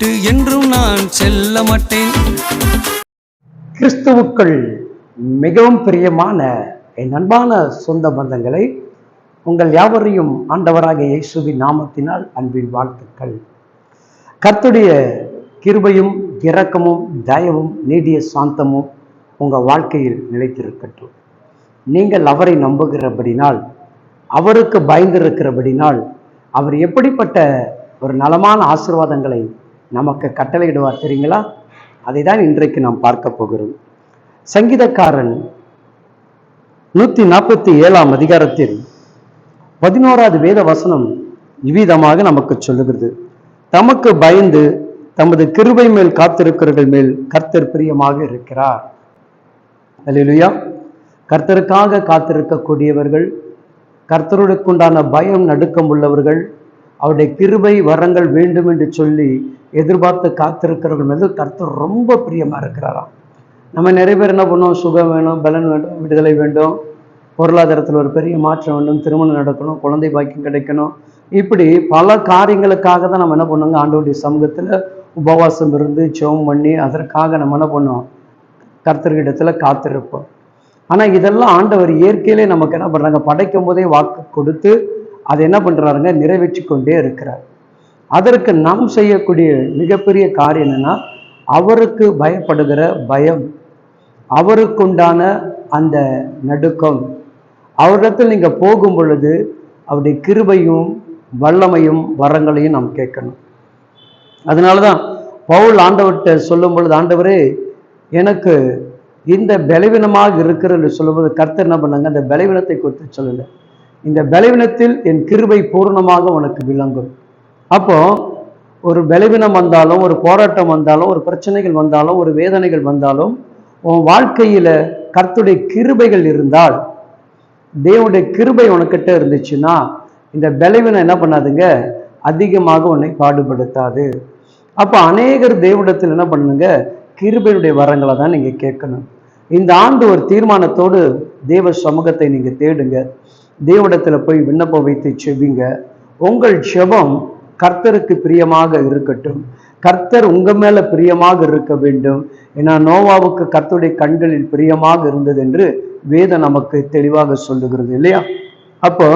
விட்டு என்றும் நான் செல்ல மாட்டேன். கிறிஸ்துவுக்குள் மிகவும் பிரியமான என் அன்பான சொந்த பந்தங்களை, உங்கள் யாவரையும் ஆண்டவராகிய இயேசுவின் நாமத்தினால் அன்பின் வாழ்த்துக்கள். கர்த்தருடைய கிருபையும் இரக்கமும் தயவும் நீடிய சாந்தமும் உங்கள் வாழ்க்கையில் நிலைத்திருக்கட்டும். நீங்கள் அவரை நம்புகிறபடினால், அவருக்கு பயந்திருக்கிறபடினால், அவர் எப்படிப்பட்ட ஒரு நலமான ஆசீர்வாதங்களை நமக்கு கட்டளையிடுவார் தெரியுங்களா? அதை தான் இன்றைக்கு நாம் பார்க்க போகிறோம். சங்கீதக்காரன் 147 அதிகாரத்தில் 11வது வேத வசனம் இவ்விதமாக நமக்கு சொல்லுகிறது: தமக்கு பயந்து தமது கிருபை மேல் காத்திருக்கிறவர்கள் மேல் கர்த்தர் பிரியமாக இருக்கிறார். அல்லேலூயா. கர்த்தருக்காக காத்திருக்கக்கூடியவர்கள், கர்த்தருக்குண்டான பயம் நடுக்கம் உள்ளவர்கள், அவருடைய கிருபை வரங்கள் வேண்டும் என்று சொல்லி எதிர்பார்த்து காத்திருக்கிறவர்கள் மீது கர்த்தர் ரொம்ப பிரியமா இருக்கிறாராம். நம்ம நிறைய பேர் என்ன பண்ணுவோம்? சுகம் வேணும், பலன் வேண்டும், விடுதலை வேண்டும், பொருளாதாரத்தில் ஒரு பெரிய மாற்றம் வேண்டும், திருமணம் நடக்கணும், குழந்தை பாக்கியம் கிடைக்கணும், இப்படி பல காரியங்களுக்காக தான் நம்ம என்ன பண்ணுவோங்க? ஆண்டவருடைய சமூகத்தில் உபவாசம் இருந்து ஜெபம் பண்ணி அதற்காக நம்ம என்ன பண்ணுவோம்? கர்த்தர்கிடத்துல காத்திருப்போம். ஆனால் இதெல்லாம் ஆண்டவர் இயற்கையிலே நமக்கு என்ன பண்ணுறாங்க? படைக்கும் போதே வாக்கு கொடுத்து அதை என்ன பண்ணுறாருங்க? நிறைவேற்றி கொண்டே இருக்கிறார். அதற்கு நாம் செய்யக்கூடிய மிகப்பெரிய காரியம் என்னன்னா, அவருக்கு பயப்படுகிற பயம், அவருக்குண்டான அந்த நடுக்கம், அவரிடத்தில் நீங்கள் போகும் பொழுது அவருடைய கிருபையும் வல்லமையும் வரங்களையும் நாம் கேட்கணும். அதனால தான் பவுல் ஆண்டவர்கிட்ட சொல்லும் பொழுது, ஆண்டவரே எனக்கு இந்த பலவீனமாக இருக்கிறன்னு சொல்லும்போது கர்த்தர் என்ன பண்ணாங்க? அந்த பலவீனத்தை குறித்து சொல்லலை, இந்த பலவீனத்தில் என் கிருபை பூர்ணமாக உனக்கு விளங்கும். அப்போ ஒரு பலவீனம் வந்தாலும், ஒரு போராட்டம் வந்தாலும், ஒரு பிரச்சனைகள் வந்தாலும், ஒரு வேதனைகள் வந்தாலும், உன் வாழ்க்கையில கர்த்தருடைய கிருபைகள் இருந்தால், தேவனுடைய கிருபை உனக்கிட்ட இருந்துச்சுன்னா, இந்த பலவீனம் என்ன பண்ணாதுங்க? அதிகமாக உன்னை பாடுபடுத்தாது. அப்போ அநேகர் தேவனிடத்தில் என்ன பண்ணுங்க? கிருபையுடைய வரங்களை தான் நீங்க கேட்கணும். இந்த ஆண்டு ஒரு தீர்மானத்தோடு தேவ சமூகத்தை நீங்க தேடுங்க. தேவனிடத்துல போய் விண்ணப்பம் வைத்து செபிங்க. உங்கள் ஜெபம் கர்த்தருக்கு பிரியமாக இருக்கட்டும். கர்த்தர் உங்க மேல பிரியமாக இருக்க வேண்டும். ஏன்னா நோவாவுக்கு கர்த்தருடைய கண்களில் பிரியமாக இருந்தது என்று வேதம் நமக்கு தெளிவாக சொல்லுகிறது இல்லையா? அப்போ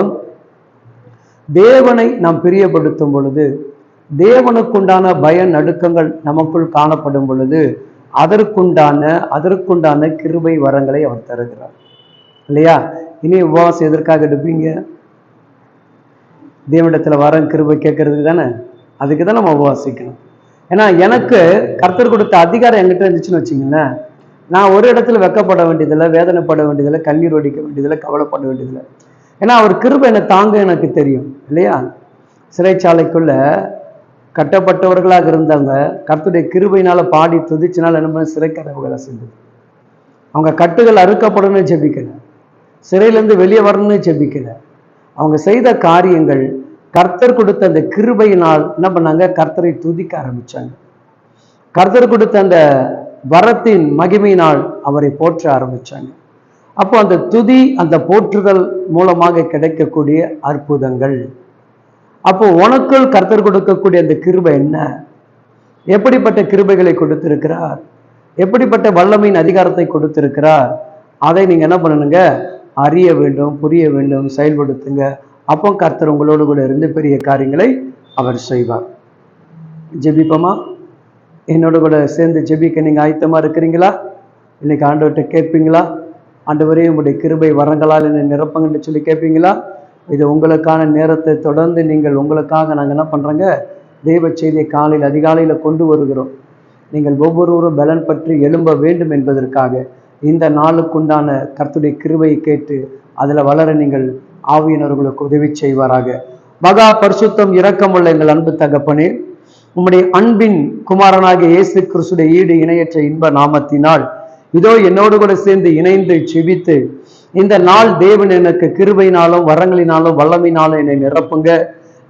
தேவனை நாம் பிரியப்படுத்தும் பொழுது, தேவனுக்குண்டான பய நடுக்கங்கள் நமக்குள் காணப்படும் பொழுது, அதற்குண்டான கிருபை வரங்களை அவர் தருகிறார் இல்லையா? இனி உபவாசம் எதற்காக எடுப்பீங்க? தேவனிடத்துல வரம் கிருபை கேட்கறதுக்கு தானே. அதுக்கு தான் நம்ம உபவாசிக்கணும். ஏன்னா எனக்கு கர்த்தர் கொடுத்த அதிகாரம் என்கிட்ட இருந்துச்சுன்னு வச்சுங்களேன், நான் ஒரு இடத்துல வெக்கப்பட வேண்டியதில்லை, வேதனைப்பட வேண்டியதில்லை, கண்ணீர் வடிக்க வேண்டியதில்லை, கவலைப்பட வேண்டியதில்லை. ஏன்னா அவர் கிருபை என்னை தாங்க எனக்கு தெரியும் இல்லையா? சிறைச்சாலைக்குள்ள கட்டப்பட்டவர்களாக இருந்தவங்க கர்த்தருடைய கிருபையினால பாடி துதிச்சினால் என்ன சிறைக்கதவுகளை செஞ்சது. அவங்க கட்டுகள் அறுக்கப்படணும்னு ஜெபிக்கல, சிறையிலேருந்து வெளியே வரணும்னு ஜெபிக்கல. அவங்க செய்த காரியங்கள் கர்த்தர் கொடுத்த அந்த கிருபையினால் என்ன பண்ணாங்க? கர்த்தரை துதிக்க ஆரம்பிச்சாங்க. கர்த்தர் கொடுத்த அந்த வரத்தின் மகிமையினால் அவரை போற்ற ஆரம்பிச்சாங்க. அப்போ அந்த துதி, அந்த போற்றுதல் மூலமாக கிடைக்கக்கூடிய அற்புதங்கள். அப்போ உனக்குள் கர்த்தர் கொடுக்கக்கூடிய அந்த கிருபை என்ன? எப்படிப்பட்ட கிருபைகளை கொடுத்திருக்கிறார்? எப்படிப்பட்ட வல்லமையின் அதிகாரத்தை கொடுத்திருக்கிறார்? அதை நீங்க என்ன பண்ணணுங்க? அறிய வேண்டும், புரிய வேண்டும், செயல்படுத்துங்க. அப்போ கர்த்தர் உங்களோடு கூட இருந்து பெரிய காரியங்களை அவர் செய்வார். ஜெபிப்போமா? என்னோட கூட சேர்ந்து ஜெபிக்க நீங்க ஆயத்தமா இருக்கிறீங்களா? இன்னைக்கு ஆண்டவர்கிட்ட கேட்பீங்களா? ஆண்டவரே உங்களுடைய கிருபை வரங்களால் என்னை நிரப்புங்கன்னு சொல்லி கேட்பீங்களா? இது உங்களுக்கான நேரத்தை தொடர்ந்து நீங்கள் உங்களுக்காக நாங்கள் என்ன பண்ணுறோங்க? தெய்வ செய்தியை காலையில் அதிகாலையில் கொண்டு வருகிறோம். நீங்கள் ஒவ்வொருவரும் பலன் பற்றி எழும்ப வேண்டும் என்பதற்காக இந்த நாளுக்குண்டான கர்த்தருடைய கிருபையை கேட்டு அதில் வளர நீங்கள் ஆவியினர்களுக்கு உதவி செய்வாராக. மகா பரிசுத்தம் இரக்கமுள்ள எங்கள் அன்பு தகப்பனே, உம்முடைய அன்பின் குமாரனாகிய இயேசு கிறிஸ்துடைய ஈடு இணையற்ற இன்ப நாமத்தினால் இதோ என்னோடு கூட சேர்ந்து இணைந்து செபித்து, இந்த நாள் தேவன் எனக்கு கிருபையினாலும் வரங்களினாலும் வல்லமையினாலும் என்னை நிரப்புங்க,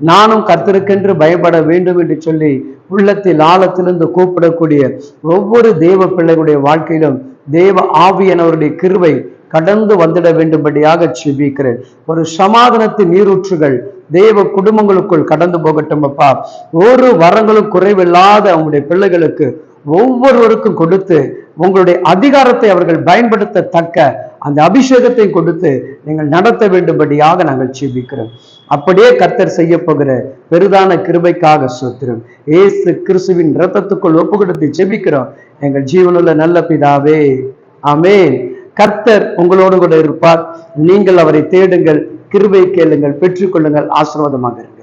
நானும் கர்த்தருக்கென்று பயப்பட வேண்டும் என்று சொல்லி உள்ளத்தில் ஆழத்திலிருந்து கூப்பிடக்கூடிய ஒவ்வொரு தேவ பிள்ளைகளுடைய வாழ்க்கையிலும் தேவ ஆவியானவருடைய கிருபை கடந்து வந்துட வேண்டும்படியாக செபிக்கிறேன். ஒரு சமாதானத்தின் நீரூற்றுகள் தேவ குடும்பங்களுக்குள் கடந்து போகட்டும் அப்பா. ஒரு வரங்களும் குறைவில்லாத அவங்களுடைய பிள்ளைகளுக்கு ஒவ்வொருவருக்கும் கொடுத்து உங்களுடைய அதிகாரத்தை அவர்கள் பயன்படுத்தத்தக்க அந்த அபிஷேகத்தை கொடுத்து நீங்கள் நடத்த வேண்டும்படியாக நாங்கள் ஜெபிக்கிறோம். அப்படியே கர்த்தர் செய்ய போகிற பெரிதான கிருபைக்காக ஸ்தோத்திரம். இயேசு கிறிஸ்துவின் இரத்தத்துக்குள் ஒப்பு கொடுத்து ஜெபிக்கிறோம் எங்கள் ஜீவனுள்ள நல்ல பிதாவே, ஆமென். கர்த்தர் உங்களோடு கூட இருப்பார். நீங்கள் அவரை தேடுங்கள், கிருபை கேளுங்கள், பெற்றுக்கொள்ளுங்கள், ஆசீர்வாதமாக இருங்கள்.